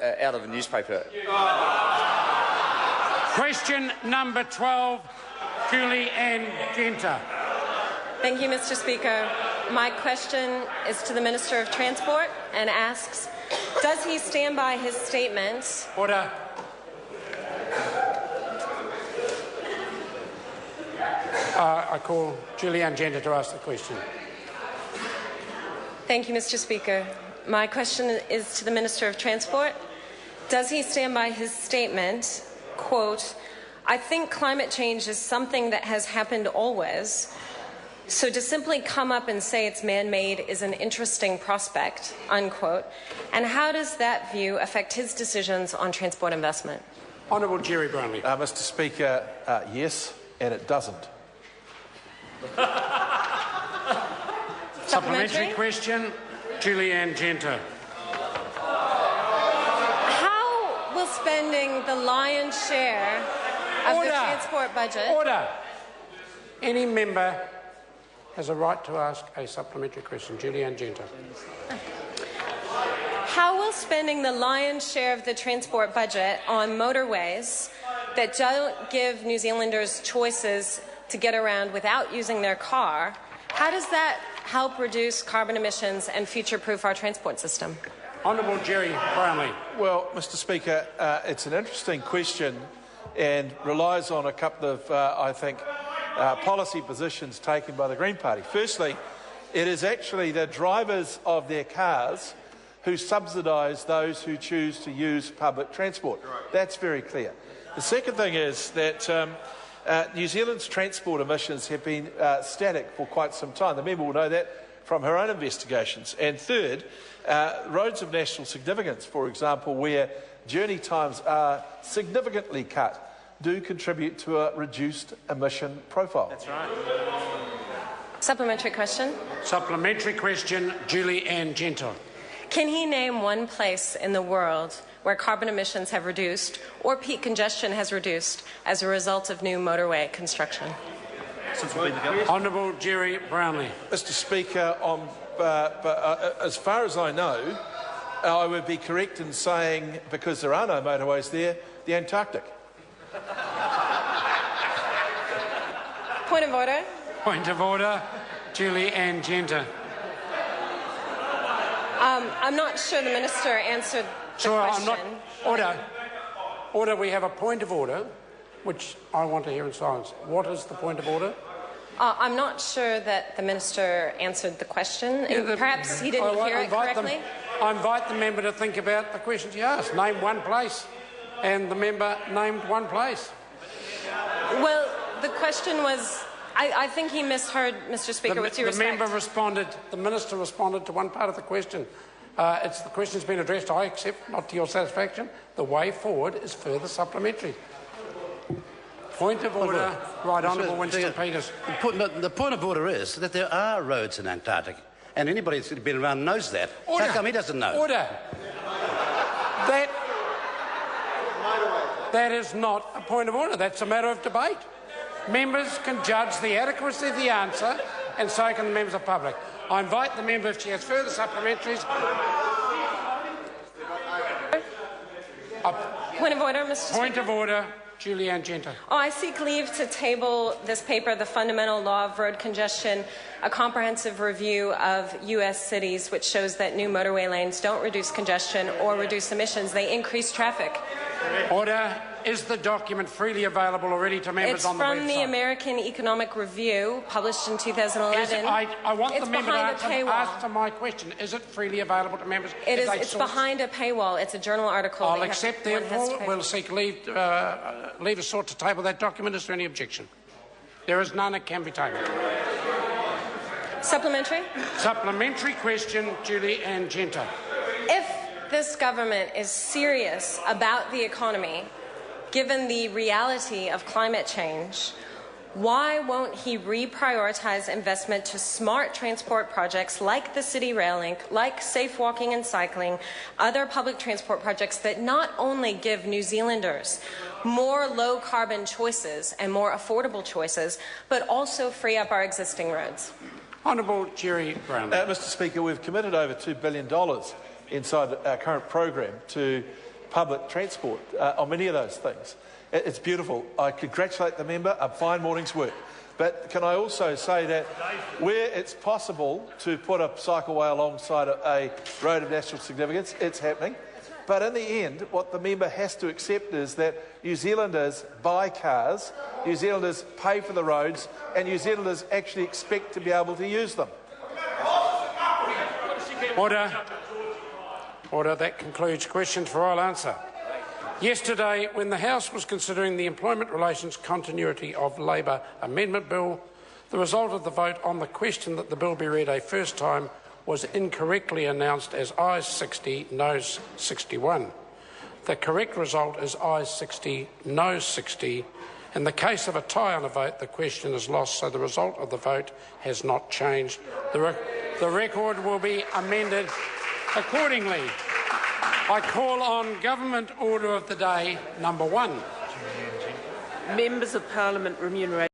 out of a newspaper. Question number 12, Julie Ann Genter. Thank you, Mr. Speaker. My question is to the Minister of Transport and asks, does he stand by his statement? Order. I call Julie Ann Genter to ask the question. Thank you, Mr. Speaker. My question is to the Minister of Transport. Does he stand by his statement, quote, I think climate change is something that has happened always, so to simply come up and say it's man-made is an interesting prospect, unquote, and how does that view affect his decisions on transport investment? Honourable Jerry Brownlee. Mr. Speaker, yes, and it doesn't. Supplementary question, Julie Ann Genter. How will spending the lion's share of the transport budget... Order. Any member has a right to ask a supplementary question. Julie Ann Genter. How will spending the lion's share of the transport budget on motorways that don't give New Zealanders choices to get around without using their car, how does that help reduce carbon emissions and future-proof our transport system? Honourable Jerry Brownlee. Well, Mr. Speaker, it's an interesting question and relies on a couple of, I think, policy positions taken by the Green Party. Firstly, it is actually the drivers of their cars who subsidise those who choose to use public transport. That's very clear. The second thing is that New Zealand's transport emissions have been static for quite some time. The member will know that from her own investigations. And third, roads of national significance, for example, where journey times are significantly cut, do contribute to a reduced emission profile. That's right. Supplementary question. Supplementary question, Julie Ann Genter. Can he name one place in the world where carbon emissions have reduced or peak congestion has reduced as a result of new motorway construction? Honourable Jerry Brownlee. Mr. Speaker, as far as I know, I would be correct in saying, because there are no motorways there, the Antarctic. Point of order. Point of order, Julie Ann Genter. I'm not sure the Minister answered the question. Order, we have a point of order, which I want to hear in silence. What is the point of order? I'm not sure that the Minister answered the question. Perhaps he didn't hear it correctly. I invite the member to think about the question she asked. Name one place. And the member named one place. Well, the question was... I think he misheard, Mr. Speaker, with due respect. The Minister responded to one part of the question. The question's been addressed, I accept, not to your satisfaction. The way forward is further supplementary. Point of order. Right, Honourable Winston Peters. The point of order is that there are roads in Antarctic, and anybody that's been around knows that. Order. How come he doesn't know? Order. That is not a point of order. That's a matter of debate. Members can judge the adequacy of the answer, and so can the members of the public. I invite the member, if she has further supplementaries. Point of order, Mr. Speaker. Point of order, Julie Ann Genter. I seek leave to table this paper, The Fundamental Law of Road Congestion, a comprehensive review of U.S. cities, which shows that new motorway lanes don't reduce congestion or reduce emissions. They increase traffic. Order. Is the document freely available already to members on the website? It's from the American Economic Review, published in 2011. I want the member to answer my question. Is it freely available to members? It's behind a paywall. It's a journal article. I'll accept, therefore. We'll seek leave of sort to table that document. Is there any objection? There is none. It can be tabled. Supplementary? Supplementary question, Julie Ann Genter. If this government is serious about the economy, given the reality of climate change, why won't he reprioritise investment to smart transport projects like the City Rail Link, like safe walking and cycling, other public transport projects that not only give New Zealanders more low-carbon choices and more affordable choices, but also free up our existing roads? Honourable Jerry Brownlee. Mr. Speaker, we've committed over $2 billion inside our current program to public transport on many of those things. It's beautiful. I congratulate the member. A fine morning's work. But can I also say that where it's possible to put a cycleway alongside a road of national significance, it's happening. But in the end, what the member has to accept is that New Zealanders buy cars, New Zealanders pay for the roads, and New Zealanders actually expect to be able to use them. Order. Order. That concludes questions for oral answer. Yesterday, when the House was considering the Employment Relations Continuity of Labour Amendment Bill, the result of the vote on the question that the bill be read a first time was incorrectly announced as ayes 60, noes 61. The correct result is ayes 60, noes 60. In the case of a tie on a vote, the question is lost, so the result of the vote has not changed. The record will be amended accordingly. I call on Government Order of the Day number 1. Members of Parliament remuneration.